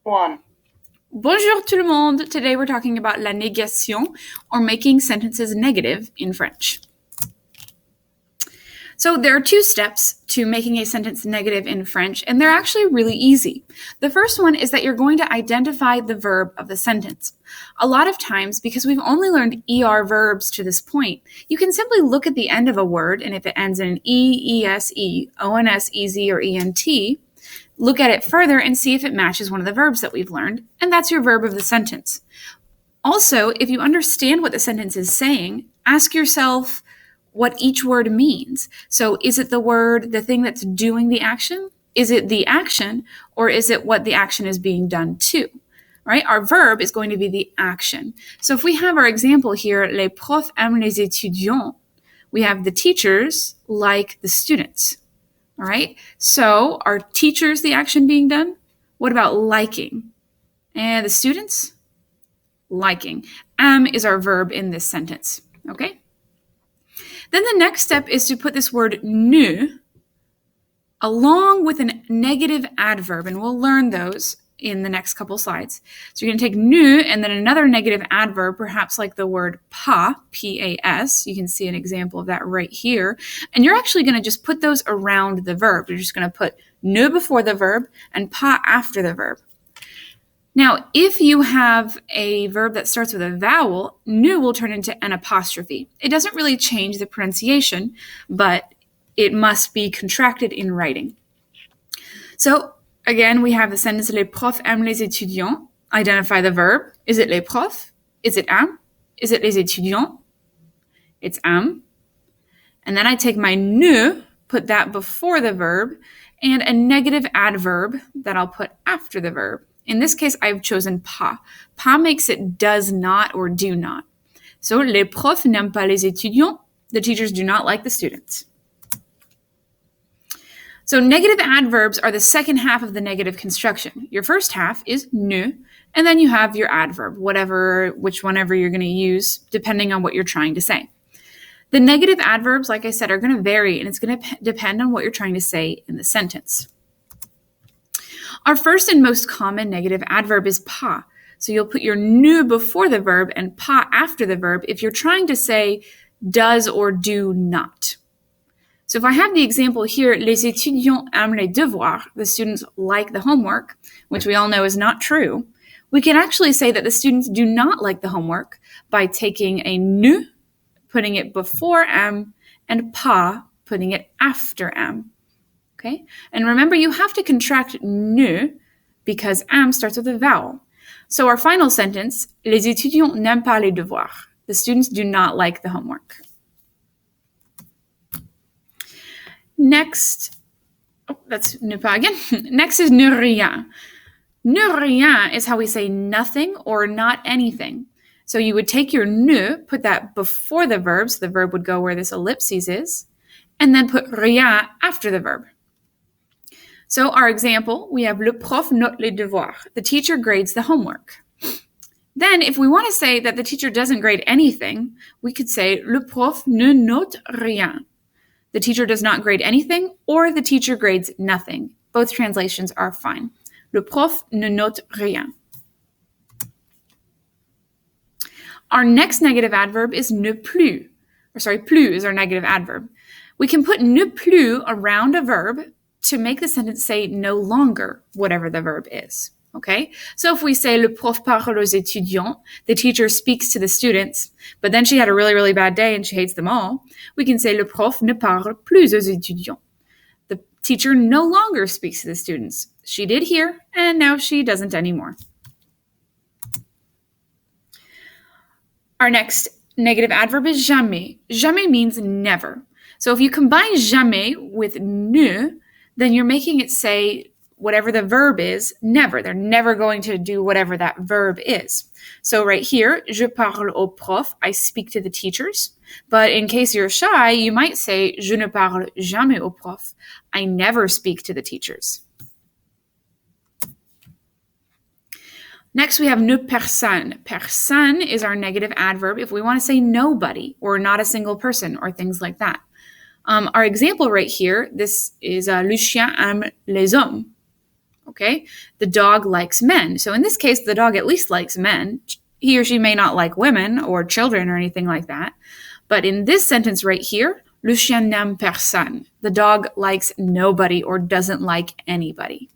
1. Bonjour tout le monde! Today we're talking about la négation, or making sentences negative in French. So there are two steps to making a sentence negative in French, and they're actually really easy. The first one is that you're going to identify the verb of the sentence. A lot of times, because we've only learned ER verbs to this point, you can simply look at the end of a word, and if it ends in an E, ESE, ONS, EZ, or ENT, look at it further and see if it matches one of the verbs that we've learned, and that's your verb of the sentence. Also, if you understand what the sentence is saying, ask yourself what each word means. So is it the word, the thing that's doing the action? Is it the action, or is it what the action is being done to? Right? Our verb is going to be the action. So if we have our example here, les profs aiment les étudiants, we have the teachers like the students. All right, so are teachers the action being done? What about liking? And the students? Liking. Is our verb in this sentence, okay? Then the next step is to put this word ne along with a negative adverb, and we'll learn those in the next couple slides. So you're going to take ne and then another negative adverb, perhaps like the word pas, P-A-S. You can see an example of that right here. And you're actually going to just put those around the verb. You're just going to put ne before the verb and pas after the verb. Now, if you have a verb that starts with a vowel, ne will turn into an apostrophe. It doesn't really change the pronunciation, but it must be contracted in writing. So, again, we have the sentence, les profs aiment les étudiants. Identify the verb. Is it les profs? Is it aiment? Is it les étudiants? It's aiment. And then I take my ne, put that before the verb, and a negative adverb that I'll put after the verb. In this case, I've chosen pas. Pas makes it does not or do not. So, les profs n'aiment pas les étudiants. The teachers do not like the students. So negative adverbs are the second half of the negative construction. Your first half is ne, and then you have your adverb, whenever you're going to use, depending on what you're trying to say. The negative adverbs, like I said, are going to vary, and it's going to depend on what you're trying to say in the sentence. Our first and most common negative adverb is pas. So you'll put your ne before the verb and pas after the verb if you're trying to say does or do not. So if I have the example here, les étudiants aiment les devoirs, the students like the homework, which we all know is not true, we can actually say that the students do not like the homework by taking a ne, putting it before am, and pas, putting it after am. Okay? And remember, you have to contract ne because am starts with a vowel. So our final sentence, les étudiants n'aiment pas les devoirs. The students do not like the homework. Next, that's ne pas again. Next is ne rien. Ne rien is how we say nothing or not anything. So you would take your ne, put that before the verb, so the verb would go where this ellipses is, and then put rien after the verb. So our example, we have le prof note les devoirs. The teacher grades the homework. Then if we want to say that the teacher doesn't grade anything, we could say le prof ne note rien. The teacher does not grade anything, or the teacher grades nothing. Both translations are fine. Le prof ne note rien. Our next negative adverb is ne plus. Plus is our negative adverb. We can put ne plus around a verb to make the sentence say no longer, whatever the verb is. Okay? So if we say le prof parle aux étudiants, the teacher speaks to the students, but then she had a really, really bad day and she hates them all, we can say le prof ne parle plus aux étudiants. The teacher no longer speaks to the students. She did here, and now she doesn't anymore. Our next negative adverb is jamais. Jamais means never. So if you combine jamais with ne, then you're making it say whatever the verb is, never. They're never going to do whatever that verb is. So right here, je parle au prof, I speak to the teachers. But in case you're shy, you might say, je ne parle jamais au prof, I never speak to the teachers. Next, we have ne personne. Personne is our negative adverb if we want to say nobody or not a single person or things like that. Our example right here, this is le chien aime les hommes. okay? The dog likes men. So in this case, the dog at least likes men. He or she may not like women or children or anything like that. But in this sentence right here, le chien n'aime personne. The dog likes nobody or doesn't like anybody.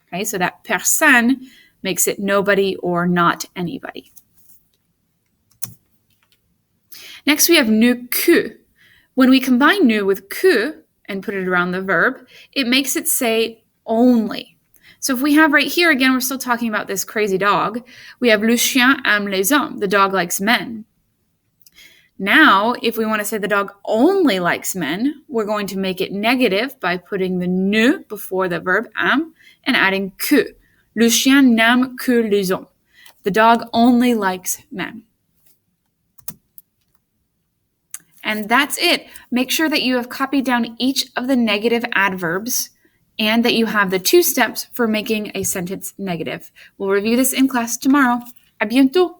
Okay, so that personne makes it nobody or not anybody. Next, we have ne que. When we combine ne with que and put it around the verb, it makes it say only. So if we have right here, again, we're still talking about this crazy dog. We have le chien aime les hommes. The dog likes men. Now, if we want to say the dog only likes men, we're going to make it negative by putting the ne before the verb aime and adding que. Le chien n'aime que les hommes. The dog only likes men. And that's it. Make sure that you have copied down each of the negative adverbs and that you have the 2 steps for making a sentence negative. We'll review this in class tomorrow. À bientôt!